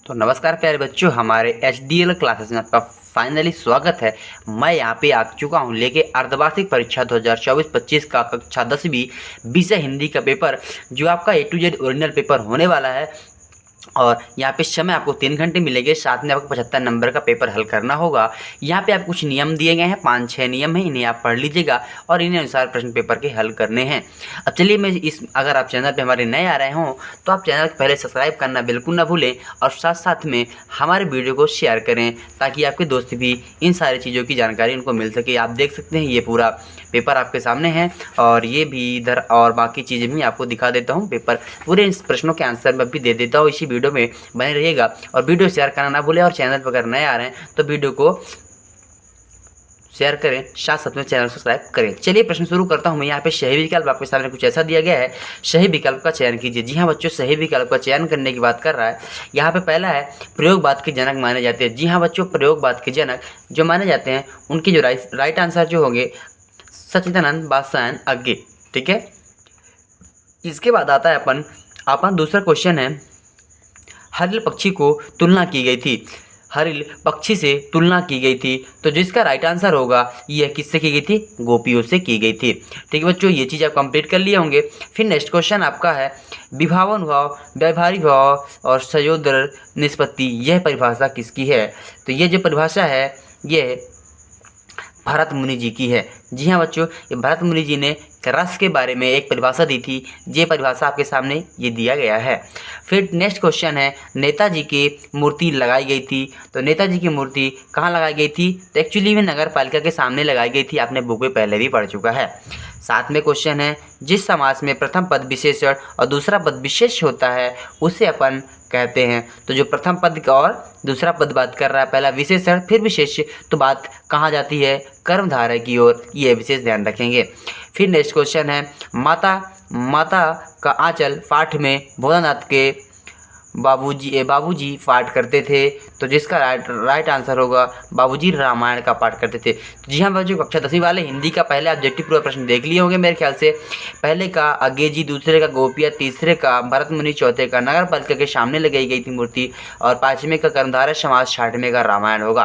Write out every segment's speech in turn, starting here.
तो नमस्कार प्यारे बच्चों, हमारे HDL क्लासेस में आपका फाइनली स्वागत है। मैं यहाँ पे आ चुका हूँ लेके अर्धवार्षिक परीक्षा 2024-25 का कक्षा 10वीं विषय हिंदी का पेपर, जो आपका A to Z original paper होने वाला है। और यहाँ पे समय आपको 3 घंटे मिलेंगे, साथ में आपको 75 नंबर का पेपर हल करना होगा। यहाँ पे आप कुछ नियम दिए गए हैं, 5-6 नियम हैं, इन्हें आप पढ़ लीजिएगा और इन्हें अनुसार प्रश्न पेपर के हल करने हैं। अब चलिए अगर आप चैनल पे हमारे नए आ रहे हों तो आप चैनल को पहले सब्सक्राइब करना बिल्कुल ना भूलें और साथ साथ में हमारे वीडियो को शेयर करें, ताकि आपके दोस्त भी इन सारी चीज़ों की जानकारी उनको मिल सके। आप देख सकते हैं ये पूरा पेपर आपके सामने है और ये भी इधर, और बाकी चीज़ें भी आपको दिखा देता हूँ। पेपर पूरे इन प्रश्नों के आंसर मैं भी दे देता हूँ। इसी वीडियो में बने रहिएगा और वीडियो शेयर करना ना भूलें। और चैनल पर अगर नए आ रहे हैं तो वीडियो को शेयर करें, साथ साथ में चैनल सब्सक्राइब करें। चलिए प्रश्न शुरू करता हूँ मैं। यहाँ पे सही विकल्प आपके सामने कुछ ऐसा दिया गया है, सही विकल्प का चयन कीजिए। जी हाँ बच्चों, सही विकल्प का चयन करने की बात कर रहा है। यहाँ पे पहला है प्रयोगवाद के जनक माने जाते हैं। जी हाँ बच्चों, प्रयोगवाद के जनक जो माने जाते हैं उनके जो राइट आंसर जो होंगे सच्चिदानंद वात्स्यायन अज्ञे। ठीक है, इसके बाद आता है अपन दूसरा क्वेश्चन है, हरिल पक्षी को तुलना की गई थी। हरिल पक्षी से तुलना की गई थी, तो जिसका राइट आंसर होगा यह किससे की गई थी? गोपियों से की गई थी। ठीक है बच्चों, ये चीज़ आप कंप्लीट कर लिए होंगे। फिर नेक्स्ट क्वेश्चन आपका है, विभावानुभाव, व्यवहारिक भाव और संयोजन निष्पत्ति, यह परिभाषा किसकी है? तो ये जो परिभाषा है ये भरत मुनि जी की है। जी हाँ बच्चों, ये भरत मुनि जी ने रस के बारे में एक परिभाषा दी थी। ये परिभाषा आपके सामने ये दिया गया है। फिर नेक्स्ट क्वेश्चन है, नेताजी की मूर्ति लगाई गई थी। तो नेताजी की मूर्ति कहाँ लगाई गई थी? तो एक्चुअली में नगर पालिका के सामने लगाई गई थी। आपने बुक में पहले भी पढ़ चुका है। साथ में क्वेश्चन है, जिस समास में प्रथम पद विशेषण और दूसरा पद विशेष होता है उसे अपन कहते हैं। तो जो प्रथम पद का और दूसरा पद बात कर रहा है, पहला विशेषण फिर विशेष्य, तो बात कहाँ जाती है? कर्मधारय की ओर। ये विशेष ध्यान रखेंगे। फिर नेक्स्ट क्वेश्चन है, माता का आंचल पाठ में भोलानाथ के बाबूजी पाठ करते थे। तो जिसका राइट आंसर होगा बाबूजी रामायण का पाठ करते थे। जी हाँ बच्चों, कक्षा 10वीं वाले हिंदी का पहले ऑब्जेक्टिव पूरा प्रश्न देख लिए होंगे मेरे ख्याल से। पहले का अज्ञे जी, दूसरे का गोपिया, तीसरे का भरत मुनि, चौथे का नगर पालिका के सामने लगाई गई थी मूर्ति, और पाँचवें का कर्मधारय समाज, छठवें का रामायण होगा।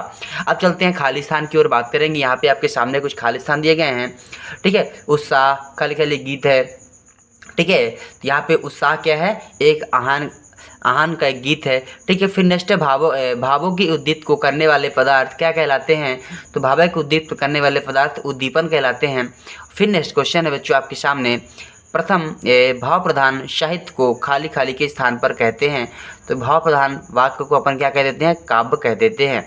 अब चलते हैं खाली स्थान की ओर बात करेंगे। यहाँ पे आपके सामने कुछ खाली स्थान दिए गए हैं। ठीक है, उत्साह खाली खाली गीत है। ठीक है, यहाँ पे उत्साह क्या है? एक आहान का एक गीत है। ठीक है, फिर नेक्स्ट है भावों की उद्दीप्त को करने वाले पदार्थ क्या कहलाते हैं? तो भावों को उद्दीप्त करने वाले पदार्थ उद्दीपन कहलाते हैं। फिर नेक्स्ट क्वेश्चन है बच्चों आपके सामने, प्रथम भाव प्रधान साहित्य को खाली खाली के स्थान पर कहते हैं। तो भाव प्रधान वाक्य को अपन क्या कह देते हैं? काव्य कह देते हैं।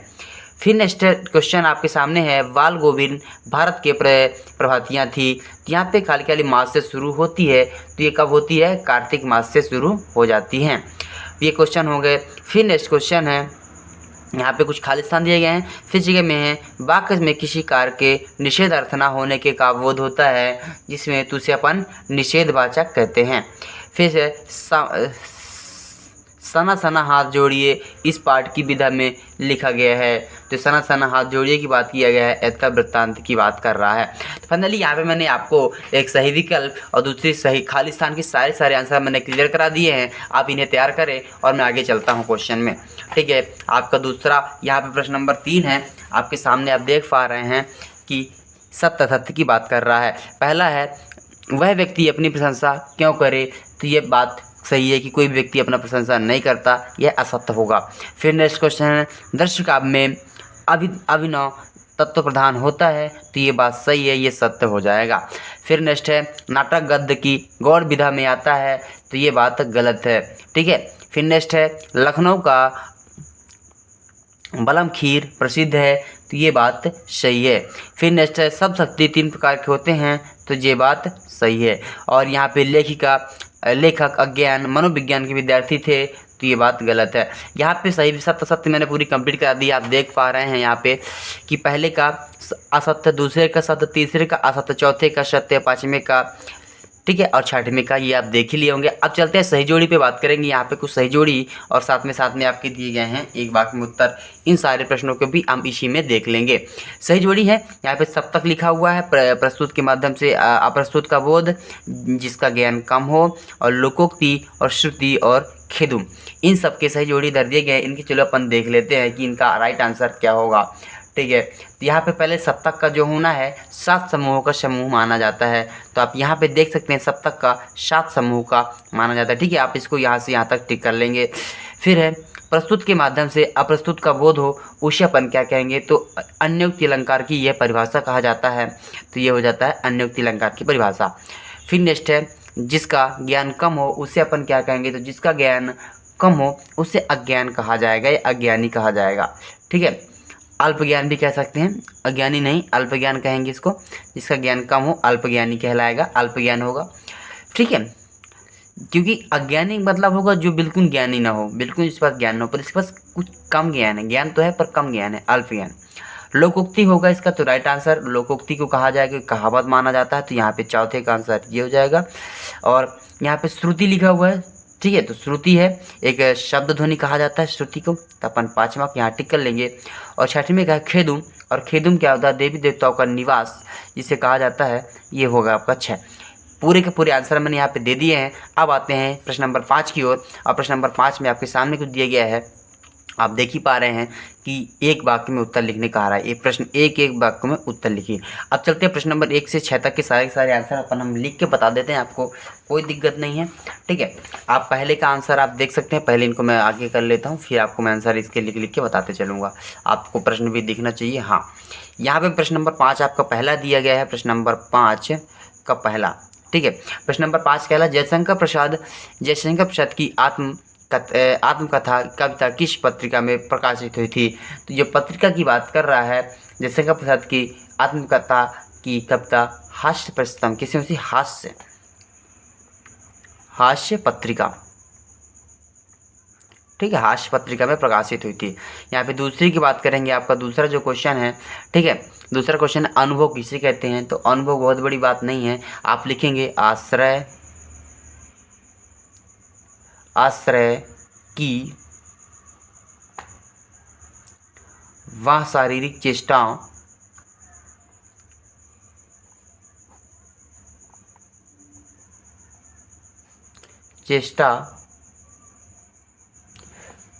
फिर नेक्स्ट क्वेश्चन आपके सामने है, बाल गोविंद भारत के प्रभातियाँ थी। यहाँ पे खाली खाली मास से शुरू होती है, तो ये कब होती है? कार्तिक मास से शुरू हो जाती हैं। ये क्वेश्चन हो गए। फिर नेक्स्ट क्वेश्चन है, यहाँ पे कुछ खाली स्थान दिए गए हैं। फिर जगह में है, वाक्य में किसी कार्य के निषेध अर्थ न होने के का बोध होता है, जिसमें तो उसे अपन निषेधवाचक कहते हैं। फिर से सना सना हाथ जोड़िए इस पाठ की विधा में लिखा गया है। तो सना सना हाथ जोड़िए की बात किया गया है, ऐतका वृत्तांत की बात कर रहा है। तो फाइनली यहाँ पे मैंने आपको एक सही विकल्प और दूसरी सही खाली स्थान के सारे आंसर मैंने क्लियर करा दिए हैं। आप इन्हें तैयार करें और मैं आगे चलता हूँ क्वेश्चन में। ठीक है, आपका दूसरा यहाँ पे प्रश्न नंबर 3 है आपके सामने। आप देख पा रहे हैं कि सत्य की बात कर रहा है। पहला है, वह व्यक्ति अपनी प्रशंसा क्यों करे? तो ये बात सही है कि कोई व्यक्ति अपना प्रशंसा नहीं करता, यह असत्य होगा। फिर नेक्स्ट क्वेश्चन है, दृश्य काव्य में अभिनव तत्व प्रधान होता है। तो ये बात सही है, ये सत्य हो जाएगा। फिर नेक्स्ट है, नाटक गद्य की गौड़ विधा में आता है। तो ये बात गलत है। ठीक है, फिर नेक्स्ट है, लखनऊ का बलम खीर प्रसिद्ध है। तो ये बात सही है। फिर नेक्स्ट है, सब शक्ति 3 प्रकार के होते हैं। तो ये बात सही है। और यहाँ पे लेखक अज्ञान मनोविज्ञान के विद्यार्थी थे। तो ये बात गलत है। यहाँ पे सही सत्य मैंने पूरी कंप्लीट करा दी। आप देख पा रहे हैं यहाँ पे कि पहले का असत्य, दूसरे का सत्य, तीसरे का असत्य, चौथे का सत्य, पाँचवें का ठीक है। और छठवें का ये आप देख ही लिए होंगे। अब चलते हैं सही जोड़ी पे बात करेंगे। यहाँ पे कुछ सही जोड़ी और साथ में आपके दिए गए हैं एक वाक्य में उत्तर। इन सारे प्रश्नों को भी हम इसी में देख लेंगे। सही जोड़ी है यहाँ पे सप्तक लिखा हुआ है, प्रस्तुत के माध्यम से अप्रस्तुत का बोध, जिसका ज्ञान कम हो, और लोकोक्ति और श्रुति और खेदुम, इन सब के सही जोड़ी धर दिए गए। इनकी चलो अपन देख लेते हैं कि इनका राइट आंसर क्या होगा। ठीक है, तो यहाँ पे पहले सप्तक का जो होना है 7 समूहों का समूह माना जाता है। तो आप यहाँ पे देख सकते हैं सप्तक का 7 समूह का माना जाता है। ठीक है, आप इसको यहाँ से यहाँ तक टिक कर लेंगे। फिर है प्रस्तुत के माध्यम से अप्रस्तुत का बोध हो, उसे अपन क्या कहेंगे, तो अन्योक्ति अलंकार की यह परिभाषा कहा जाता है। तो ये हो जाता है अन्योक्ति अलंकार की परिभाषा। फिर नेक्स्ट है जिसका ज्ञान कम हो, उसे अपन क्या कहेंगे, तो जिसका ज्ञान कम हो उसे अज्ञान कहा जाएगा या अज्ञानी कहा जाएगा। ठीक है, अल्प ज्ञान भी कह सकते हैं, अज्ञानी नहीं, अल्प ज्ञान कहेंगे इसको। जिसका ज्ञान कम हो अल्प ज्ञानी कहलाएगा, अल्प ज्ञान होगा। ठीक है, क्योंकि अज्ञानी मतलब होगा जो बिल्कुल ज्ञानी ना हो, बिल्कुल जिसके पास ज्ञान ना हो, पर इसके पास कुछ कम ज्ञान है, ज्ञान तो है पर कम ज्ञान है, अल्प ज्ञान। लोकोक्ति होगा इसका, तो राइट आंसर लोकोक्ति को कहा जाएगा, कहावत माना जाता है। तो यहाँ पे चौथे का आंसर ये हो जाएगा। और यहाँ पे श्रुति लिखा हुआ है। ठीक है, तो श्रुति है एक शब्द ध्वनि कहा जाता है श्रुति को। तो अपन 5 मार्क यहाँ टिक कर लेंगे। और छठवें का है खेदुम, और खेदुम क्या होता है, देवी देवताओं का निवास जिसे कहा जाता है। ये होगा आपका 6। पूरे के पूरे आंसर मैंने यहाँ पे दे दिए हैं। अब आते हैं प्रश्न नंबर 5 की ओर। और प्रश्न नंबर 5 में आपके सामने कुछ दिया गया है, आप देख ही पा रहे हैं कि एक वाक्य में उत्तर लिखने कहा रहा है। एक प्रश्न एक वाक्य में उत्तर लिखिए। अब चलते हैं प्रश्न नंबर 1 से 6 तक के सारे आंसर अपन हम लिख के बता देते हैं, आपको कोई दिक्कत नहीं है। ठीक है, आप पहले का आंसर आप देख सकते हैं। पहले इनको मैं आगे कर लेता हूँ, फिर आपको मैं आंसर इसके लिख के बताते चलूँगा। आपको प्रश्न भी दिखना चाहिए। हाँ, यहाँ पर प्रश्न नंबर 5 आपका पहला दिया गया है, प्रश्न नंबर 5 का पहला। ठीक है, प्रश्न नंबर 5 कहला जयशंकर प्रसाद की आत्मकथा कविता किस पत्रिका में प्रकाशित हुई थी। तो ये पत्रिका की बात कर रहा है, जयशंकर प्रसाद की आत्मकथा की कविता हास्य प्रस्तम किसी में हास्य पत्रिका। ठीक है, हास्य पत्रिका में प्रकाशित हुई थी। यहाँ पे दूसरी की बात करेंगे, आपका दूसरा जो क्वेश्चन है। ठीक है, दूसरा क्वेश्चन अनुभव किसे कहते हैं। तो अनुभव बहुत बड़ी बात नहीं है, आप लिखेंगे आश्रय की वह शारीरिक चेष्टाओं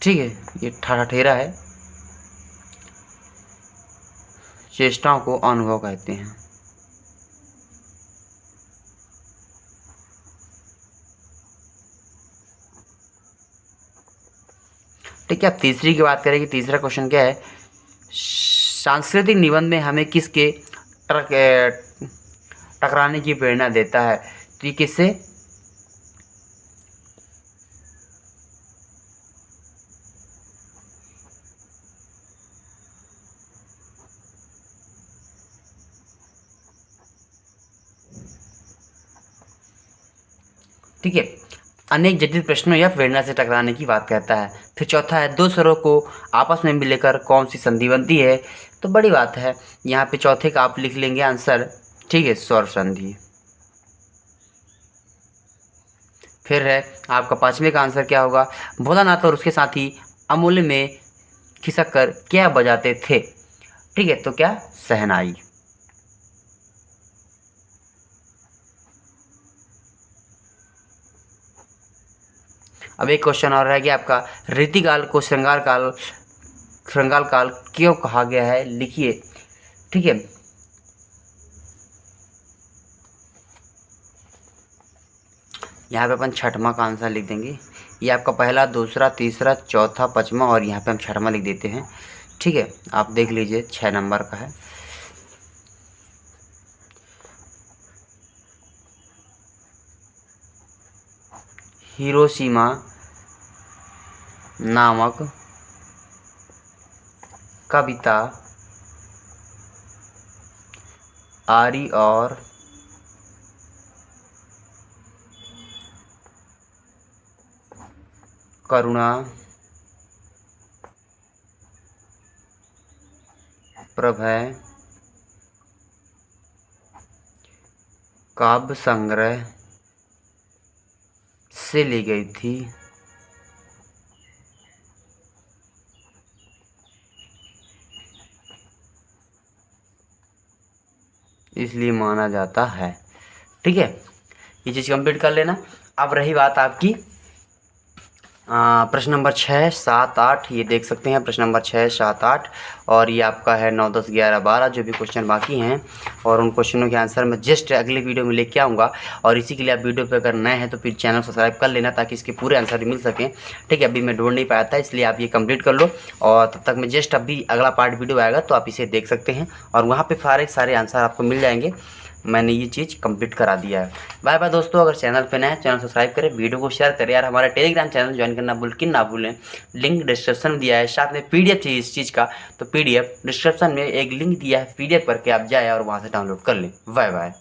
ठीक है, ये ठेरा है, चेष्टाओं को अनुभव कहते हैं। ठीक है, अब तीसरी की बात करेंगे। तीसरा क्वेश्चन क्या है, सांस्कृतिक निबंध में हमें किसके टकराने की प्रेरणा देता है। तो ये किससे, ठीक है, अनेक जटिल प्रश्नों या प्रेरणा से टकराने की बात करता है। फिर चौथा है दो स्वरों को आपस में मिलकर कौन सी संधि बनती है। तो बड़ी बात है, यहाँ पे चौथे का आप लिख लेंगे आंसर। ठीक है, स्वर संधि। फिर है आपका 5वें का आंसर क्या होगा, भोलानाथ और उसके साथी अमूल्य में खिसक कर क्या बजाते थे। ठीक है, तो क्या, शहनाई। अब एक क्वेश्चन और रह गया आपका, रीतिकाल को श्रृंगार काल क्यों कहा गया है, लिखिए। ठीक है, यहाँ पे अपन 6वां का आंसर लिख देंगे। ये आपका पहला, दूसरा, तीसरा, चौथा, 5वां और यहाँ पे हम 6वां लिख देते हैं। ठीक है, आप देख लीजिए 6 नंबर का है। हिरोशिमा नामक कविता आरी और करुणा प्रभय काव्य संग्रह से ली गई थी, इसलिए माना जाता है। ठीक है, ये चीज़ कंप्लीट कर लेना। अब रही बात आपकी प्रश्न नंबर 6, 7, 8, ये देख सकते हैं प्रश्न नंबर 6, 7, 8 और ये आपका है 9, 10, 11, 12 जो भी क्वेश्चन बाकी हैं, और उन क्वेश्चनों के आंसर मैं जस्ट अगले वीडियो में लेके आऊँगा। और इसी के लिए आप वीडियो पे अगर नए हैं तो फिर चैनल सब्सक्राइब कर लेना ताकि इसके पूरे आंसर मिल सकें। ठीक है, अभी मैं ढूंढ नहीं पाया था इसलिए आप ये कंप्लीट कर लो, और तब तक मैं जस्ट अभी अगला पार्ट वीडियो आएगा तो आप इसे देख सकते हैं और वहाँ पर सारे आंसर आपको मिल जाएंगे। मैंने ये चीज़ कंप्लीट करा दिया है। बाय बाय दोस्तों, अगर चैनल पे नए हैं चैनल सब्सक्राइब करें, वीडियो को शेयर करें यार, हमारा टेलीग्राम चैनल ज्वाइन करना ना भूलें। लिंक डिस्क्रिप्शन में दिया है, साथ में पीडीएफ चाहिए इस चीज़ का तो पीडीएफ डिस्क्रिप्शन में एक लिंक दिया है, पीडीएफ करके आप जाए और वहाँ से डाउनलोड कर लें। Bye bye.